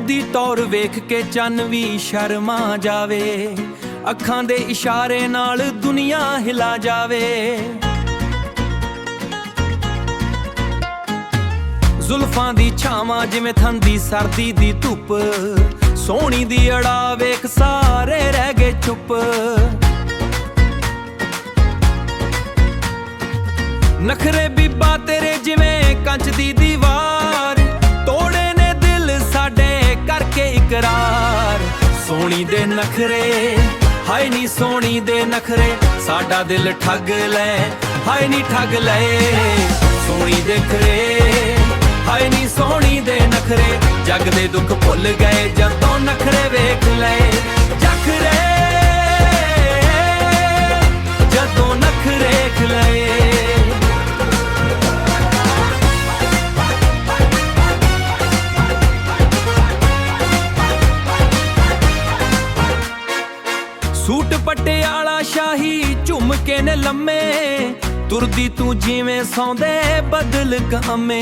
ਉਹਦੀ ਤੌਰ ਵੇਖ ਕੇ ਚੰਨ ਵੀ ਸ਼ਰਮਾ ਜਾਵੇ, ਅੱਖਾਂ ਦੇ ਇਸ਼ਾਰੇ ਨਾਲ ਦੁਨੀਆ ਹਿਲਾ ਜਾਵੇ। ਜ਼ੁਲਫਾਂ ਦੀ ਛਾਵਾਂ ਜਿਵੇਂ ਠੰਡੀ ਸਰਦੀ ਦੀ ਧੁੱਪ, ਸੋਹਣੀ ਦੀ ਅੜਾ ਵੇਖ ਸਾਰੇ ਰਹਿ ਗਏ ਚੁੱਪ। ਨਖਰੇ ਬੀਬਾ ਤੇਰੇ ਜਿਵੇਂ ਕੰਚ ਦੀ ਦੀਵਾਰ, ਤੋੜੇ ਨੇ ਦਿਲ ਸਾਡੇ ਕਰਕੇ ਇਕਰਾਰ। ਸੋਹਣੀ ਦੇ ਨਖਰੇ ਹਾਏ ਨੀ ਸੋਹਣੀ ਦੇ ਨਖਰੇ, ਸਾਡਾ ਦਿਲ ਠੱਗ ਲੈ ਹਾਏ ਨੀ ਠੱਗ ਲਏ। ਸੋਹਣੀ ਦੇ ਨਖਰੇ ਹਾਏ ਨੀ ਸੋਹਣੀ ਦੇ ਨਖਰੇ, ਜੱਗ ਦੇ ਦੁੱਖ ਭੁੱਲ ਗਏ ਜਦੋਂ ਨਖਰੇ ਵੇਖ ਲਏ। ਜਖਰੇ ਜਦੋਂ ਨਖਰੇ ਵੇਖ ਲਏ। ਸੂਟ ਪਟਿਆਲਾ ਸ਼ਾਹੀ ਝੁਮਕੇ ਨੇ ਲੰਮੇ, ਤੁਰਦੀ ਤੂੰ ਜਿਵੇਂ ਸੌਂਦੇ ਬਦਲ ਕਾਮੇ।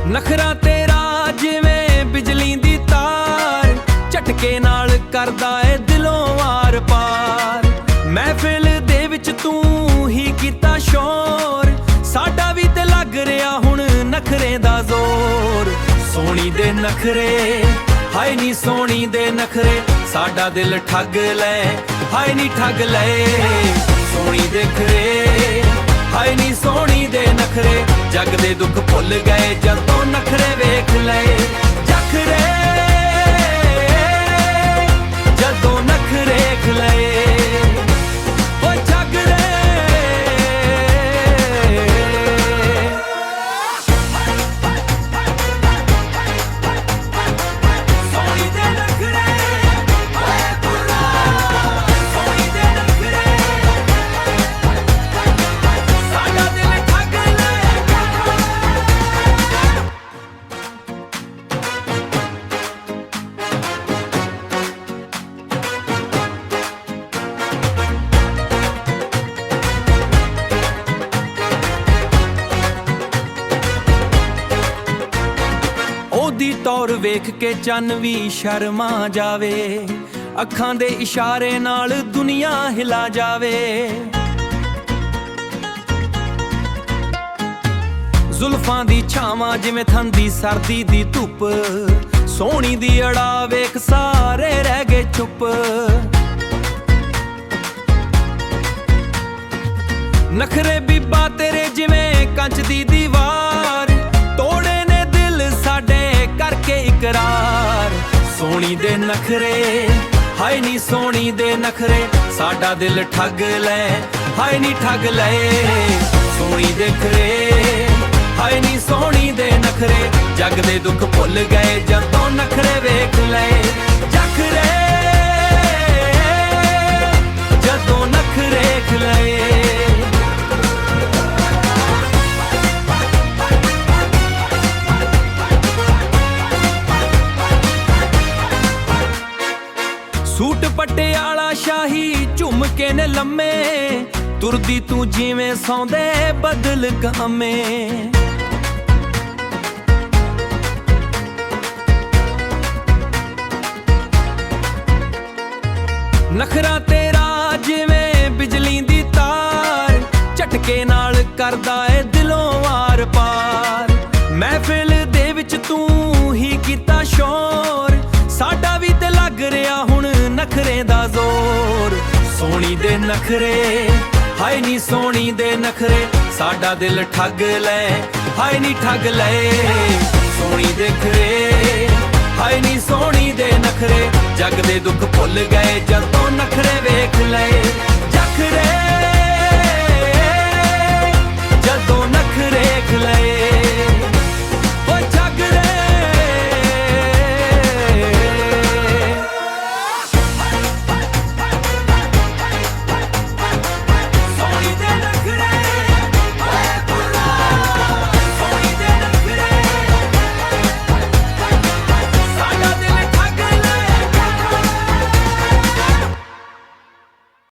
ਨਖਰਾ ਤੇਰਾ ਜਿਵੇਂ ਬਿਜਲੀ ਦੀ ਤਾਰ, ਝਟਕੇ ਨਾਲ ਕਰਦਾ ਏ ਦਿਲੋਂ ਆਰ ਪਾਰ। ਮਹਿਫਿਲ ਦੇ ਵਿੱਚ ਤੂੰ ਹੀ ਕੀਤਾ ਸ਼ੋਰ, ਸਾਡਾ ਵੀ ਤੇ ਲੱਗ ਰਿਹਾ ਹੁਣ ਨਖਰੇ ਦਾ ਜ਼ੋਰ। ਸੋਹਣੀ ਦੇ ਨਖਰੇ ਹਾਏ ਨੀ ਸੋਹਣੀ ਦੇ ਨਖਰੇ, ਸਾਡਾ ਦਿਲ ਠੱਗ ਲੈ ਹਾਏ ਨੀ ਠੱਗ ਲਏ। ਸੋਹਣੀ ਦੇ ਨਖਰੇ ਹਾਏ ਨੀ ਸੋਹਣੀ ਦੇ ਨਖਰੇ, ਜੱਗ ਦੇ ਦੁੱਖ ਭੁੱਲ ਗਏ ਜਦੋਂ ਨਖਰੇ ਵੇਖ ਲਏ। ਜਖਰੇ ਜਦੋਂ ਨਖਰੇ ਵੇਖ ਲਏ। ਉਹਦੀ ਤੌਰ ਵੇਖ ਕੇ ਚੰਨ ਵੀ ਸ਼ਰਮਾ ਜਾਵੇ, ਅੱਖਾਂ ਦੇ ਇਸ਼ਾਰੇ ਨਾਲ ਦੁਨੀਆ ਹਿਲਾ ਜਾਵੇ। ਜ਼ੁਲਫਾਂ ਦੀ ਛਾਵਾਂ ਜਿਵੇਂ ਠੰਡੀ ਸਰਦੀ ਦੀ ਧੁੱਪ, ਸੋਹਣੀ ਦੀ ਅੜਾ ਵੇਖ ਸਾਰੇ ਰਹਿ ਗਏ ਚੁੱਪ। ਨਖਰੇ ਬੀਬਾ ਤੇਰੇ ਜਿਵੇਂ ਕੰਚ ਦੀ ਦੀਵਾਰ, ਤੋੜੇ ਨੇ ਦਿਲ ਸਾਡੇ ਕਰਕੇ ਇਕਰਾਰ। ਸੋਹਣੀ ਦੇ ਨਖਰੇ ਹਾਏ ਨੀ ਸੋਹਣੀ ਦੇ ਨਖਰੇ, ਸਾਡਾ ਦਿਲ ਠੱਗ ਲੈ ਹਾਏ ਨੀ ਠੱਗ ਲਏ। ਸੋਹਣੀ ਦੇ ਨਖਰੇ ਹਾਏ ਨੀ ਸੋਹਣੀ ਦੇ ਨਖਰੇ, ਜੱਗ ਦੇ ਦੁੱਖ ਭੁੱਲ ਗਏ ਜਦੋਂ ਨਖਰੇ ਵੇਖ ਲਏ। ਜਖਰੇ ਜਦੋਂ ਨਖਰੇ ਵੇਖ ਲਏ। ਸੂਟ ਪਟਿਆਲਾ ਸ਼ਾਹੀ ਝੁਮਕੇ ਨੇ ਲੰਮੇ, ਤੁਰਦੀ ਤੂੰ ਜਿਵੇਂ ਸੌਂਦੇ ਬਦਲ ਕਾਮੇ। ਨਖਰਾ ਤੇਰਾ ਜਿਵੇਂ ਬਿਜਲੀ ਦੀ ਤਾਰ, ਝਟਕੇ ਨਾਲ ਕਰਦਾ ਏ ਦਿਲੋਂ ਆਰ ਪਾਰ। ਮਹਿਫਿਲ ਦੇ ਵਿੱਚ ਤੂੰ ਹੀ ਕੀਤਾ ਸ਼ੋਰ, ਸਾਡਾ ਵੀ ਤੇ ਲੱਗ ਰਿਹਾ ਹੁਣ ਨਖਰੇ ਦਾ ਜ਼ੋਰ। ਸੋਹਣੀ ਦੇ ਨਖਰੇ ਹਾਏ ਨੀ ਸੋਹਣੀ ਦੇ ਨਖਰੇ, ਸਾਡਾ ਦਿਲ ਠੱਗ ਲੈ ਹਾਏ ਨੀ ਠੱਗ ਲਏ। ਸੋਹਣੀ ਦੇ ਨਖਰੇ ਹਾਏ ਨੀ ਸੋਹਣੀ ਦੇ ਨਖਰੇ, ਜੱਗ ਦੇ ਦੁੱਖ ਭੁੱਲ ਗਏ ਜਦੋਂ ਨਖਰੇ ਵੇਖ ਲਏ।